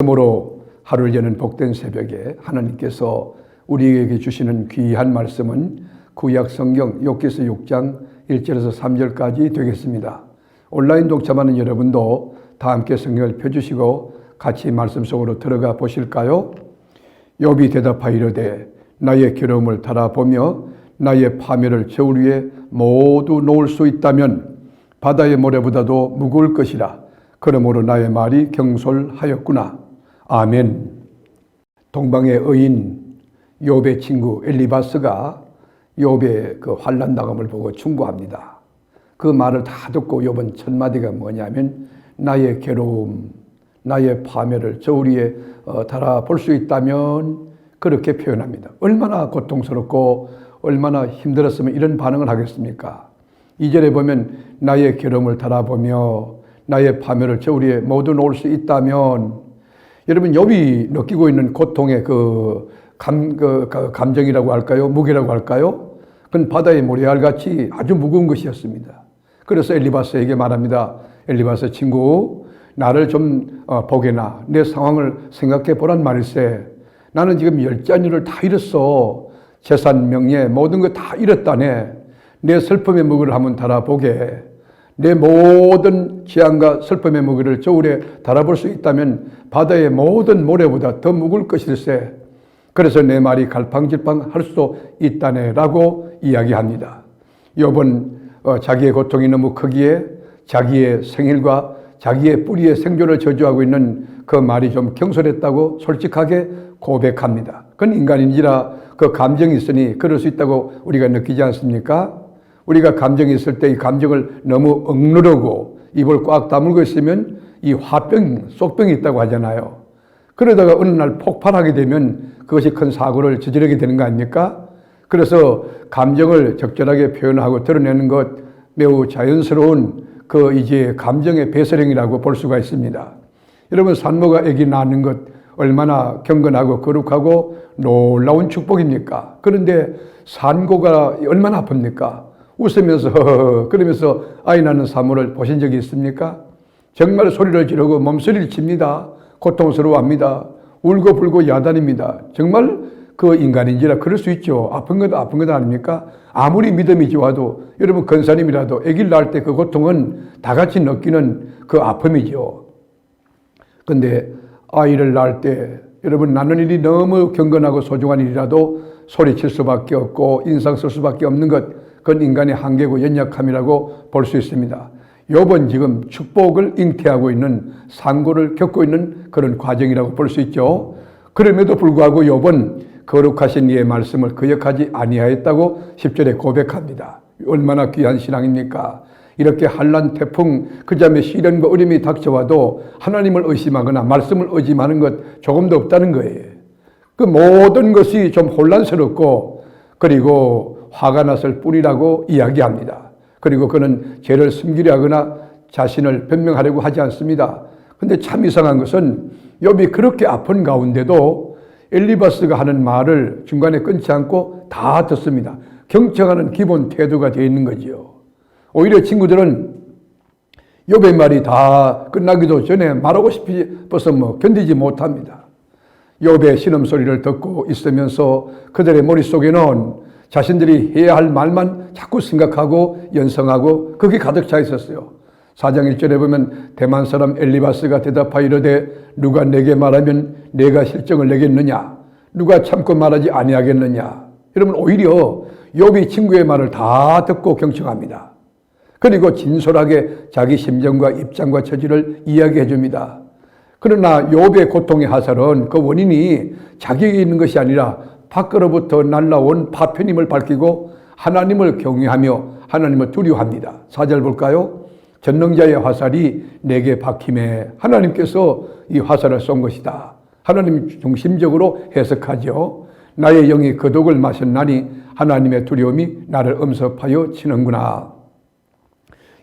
그러므로 하루를 여는 복된 새벽에 하나님께서 우리에게 주시는 귀한 말씀은 구약 성경 욥기서 6장 1절에서 3절까지 되겠습니다. 온라인 독자하는 여러분도 다 함께 성경을 펴주시고 같이 말씀 속으로 들어가 보실까요? 욥이 대답하이르되 나의 괴로움을 달아보며 나의 파멸을 저울 위에 모두 놓을 수 있다면 바다의 모래보다도 무거울 것이라. 그러므로 나의 말이 경솔하였구나. 아멘. 동방의 의인 욥의 친구 엘리바스가 욥의 그 환난 당함을 보고 충고합니다. 그 말을 다 듣고 욥은 첫 마디가 뭐냐면 나의 괴로움, 나의 파멸을 저울 위에 달아볼 수 있다면 그렇게 표현합니다. 얼마나 고통스럽고 얼마나 힘들었으면 이런 반응을 하겠습니까? 2절에 보면 나의 괴로움을 달아보며 나의 파멸을 저울 위에 모두 놓을 수 있다면, 여러분 욥이 느끼고 있는 고통의 감정이라고 할까요? 무게라고 할까요? 그건 바다의 모래알같이 아주 무거운 것이었습니다. 그래서 엘리바스에게 말합니다. 엘리바스 친구, 나를 좀 보게나 내 상황을 생각해 보란 말일세. 나는 지금 열자녀를 다 잃었어. 재산, 명예, 모든 거 다 잃었다네. 내 슬픔의 무게를 한번 달아보게. 내 모든 재앙과 슬픔의 무게를 저울에 달아볼 수 있다면 바다의 모든 모래보다 더 무거울 것일세. 그래서 내 말이 갈팡질팡할 수도 있다네 라고 이야기합니다. 욥은 자기의 고통이 너무 크기에 자기의 생일과 자기의 뿌리의 생존을 저주하고 있는 그 말이 좀 경솔했다고 솔직하게 고백합니다. 그건 인간인지라 그 감정이 있으니 그럴 수 있다고 우리가 느끼지 않습니까? 우리가 감정이 있을 때 이 감정을 너무 억누르고 입을 꽉 다물고 있으면 이 화병, 속병이 있다고 하잖아요. 그러다가 어느 날 폭발하게 되면 그것이 큰 사고를 저지르게 되는 거 아닙니까? 그래서 감정을 적절하게 표현하고 드러내는 것 매우 자연스러운 그 이제 감정의 배설행이라고 볼 수가 있습니다. 여러분, 산모가 아기 낳는 것 얼마나 경건하고 거룩하고 놀라운 축복입니까? 그런데 산고가 얼마나 아픕니까? 웃으면서 허허허 그러면서 아이 낳는 산모를 보신 적이 있습니까? 정말 소리를 지르고 몸소리를 칩니다. 고통스러워합니다. 울고불고 야단입니다. 정말 그 인간인지라 그럴 수 있죠. 아픈 것 아닙니까? 아무리 믿음이 좋아도 여러분 권사님이라도 아기를 낳을 때 그 고통은 다 같이 느끼는 그 아픔이죠. 근데 아이를 낳을 때 여러분 낳는 일이 너무 경건하고 소중한 일이라도 소리칠 수밖에 없고 인상 쓸 수밖에 없는 것, 그건 인간의 한계고 연약함이라고 볼 수 있습니다. 욥은 지금 축복을 잉태하고 있는 상고를 겪고 있는 그런 과정이라고 볼 수 있죠. 그럼에도 불구하고 욥은 거룩하신 이의 말씀을 거역하지 아니하였다고 10절에 고백합니다. 얼마나 귀한 신앙입니까? 이렇게 환난, 태풍, 그 다음에 시련과 어려움이 닥쳐와도 하나님을 의심하거나 말씀을 의심하는 것 조금도 없다는 거예요. 그 모든 것이 좀 혼란스럽고 그리고 화가 났을 뿐이라고 이야기합니다. 그리고 그는 죄를 숨기려 하거나 자신을 변명하려고 하지 않습니다. 근데 참 이상한 것은 욥이 그렇게 아픈 가운데도 엘리바스가 하는 말을 중간에 끊지 않고 다 듣습니다. 경청하는 기본 태도가 되어 있는 거지요. 오히려 친구들은 욥의 말이 다 끝나기도 전에 말하고 싶어서 견디지 못합니다. 욥의 신음소리를 듣고 있으면서 그들의 머릿속에는 자신들이 해야 할 말만 자꾸 생각하고 연상하고 그게 가득 차 있었어요. 4장 1절에 보면 대만 사람 엘리바스가 대답하이르되 누가 내게 말하면 내가 실정을 내겠느냐? 누가 참고 말하지 아니하겠느냐? 여러분, 오히려 욥이 친구의 말을 다 듣고 경청합니다. 그리고 진솔하게 자기 심정과 입장과 처지를 이야기해 줍니다. 그러나 욥의 고통의 하살은 그 원인이 자기에게 있는 것이 아니라 밖으로부터 날라온 파편임을 밝히고 하나님을 경외하며 하나님을 두려워합니다. 4절 볼까요? 전능자의 화살이 내게 박힘에 하나님께서 이 화살을 쏜 것이다. 하나님 중심적으로 해석하죠. 나의 영이 그 독을 마셨나니 하나님의 두려움이 나를 엄습하여 치는구나.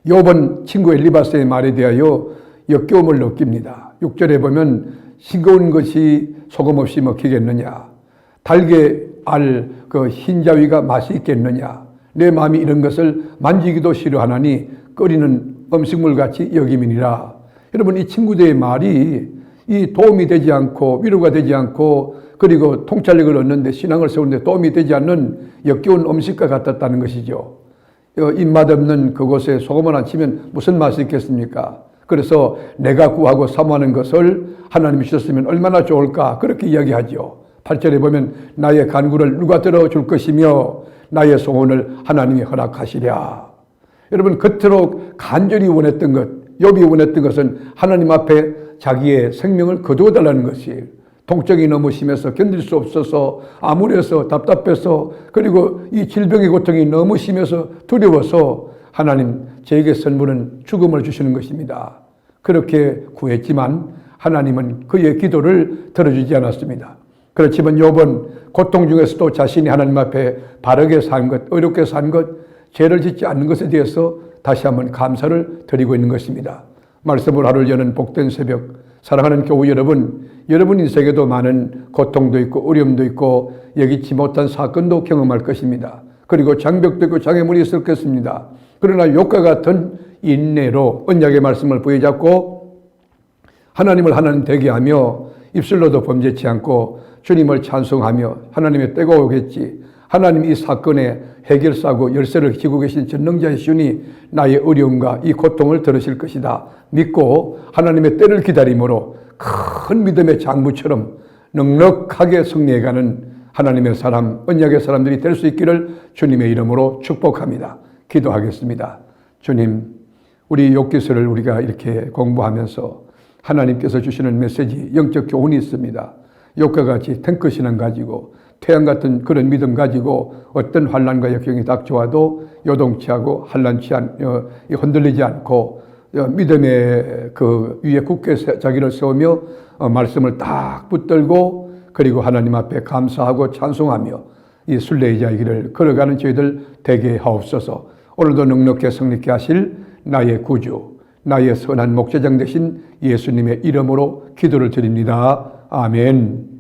욥은 친구 엘리바스의 말에 대하여 역겨움을 느낍니다. 6절에 보면 싱거운 것이 소금 없이 먹히겠느냐? 달게 알 그 흰자위가 맛이 있겠느냐? 내 마음이 이런 것을 만지기도 싫어하나니 끓이는 음식물같이 여김이니라. 여러분, 이 친구들의 말이 이 도움이 되지 않고 위로가 되지 않고 그리고 통찰력을 얻는데 신앙을 세우는데 도움이 되지 않는 역겨운 음식과 같았다는 것이죠. 입맛 없는 그곳에 소금을 안 치면 무슨 맛이 있겠습니까? 그래서 내가 구하고 사모하는 것을 하나님이 주셨으면 얼마나 좋을까 그렇게 이야기하죠. 8절에 보면 나의 간구를 누가 들어줄 것이며 나의 소원을 하나님이 허락하시랴. 여러분 겉으로 간절히 원했던 것, 욥이 원했던 것은 하나님 앞에 자기의 생명을 거두어달라는 것이에요. 통증이 너무 심해서 견딜 수 없어서 암울해서 답답해서 그리고 이 질병의 고통이 너무 심해서 두려워서 하나님 저에게 선물은 죽음을 주시는 것입니다. 그렇게 구했지만 하나님은 그의 기도를 들어주지 않았습니다. 그렇지만 욥은 고통 중에서도 자신이 하나님 앞에 바르게 산 것, 의롭게 산 것, 죄를 짓지 않는 것에 대해서 다시 한번 감사를 드리고 있는 것입니다. 말씀을 하루를 여는 복된 새벽, 사랑하는 교우 여러분, 여러분 인생에도 많은 고통도 있고 어려움도 있고 예기치 못한 사건도 경험할 것입니다. 그리고 장벽도 있고 장애물이 있을 것입니다. 그러나 욥과 같은 인내로 언약의 말씀을 부여잡고 하나님을 하나님 되게 하며 입술로도 범죄치 않고 주님을 찬송하며 하나님의 때가 오겠지. 하나님 이 사건의 해결사고 열쇠를 쥐고 계신 전능자이시니 나의 어려움과 이 고통을 들으실 것이다. 믿고 하나님의 때를 기다림으로 큰 믿음의 장부처럼 넉넉하게 승리해가는 하나님의 사람, 언약의 사람들이 될 수 있기를 주님의 이름으로 축복합니다. 기도하겠습니다. 주님, 우리 욥기서를 우리가 이렇게 공부하면서 하나님께서 주시는 메시지, 영적 교훈이 있습니다. 욥과 같이 탱크 신앙 가지고 태양 같은 그런 믿음 가지고 어떤 환난과 역경이 닥쳐와도 요동치 하고 흔들리지 않고 믿음의 그 위에 굳게 자기를 세우며 말씀을 딱 붙들고 그리고 하나님 앞에 감사하고 찬송하며 이 순례자의 길을 걸어가는 저희들 되게 하옵소서. 오늘도 넉넉히 성립케 하실 나의 구주, 나의 선한 목자장 되신 예수님의 이름으로 기도를 드립니다. 아멘.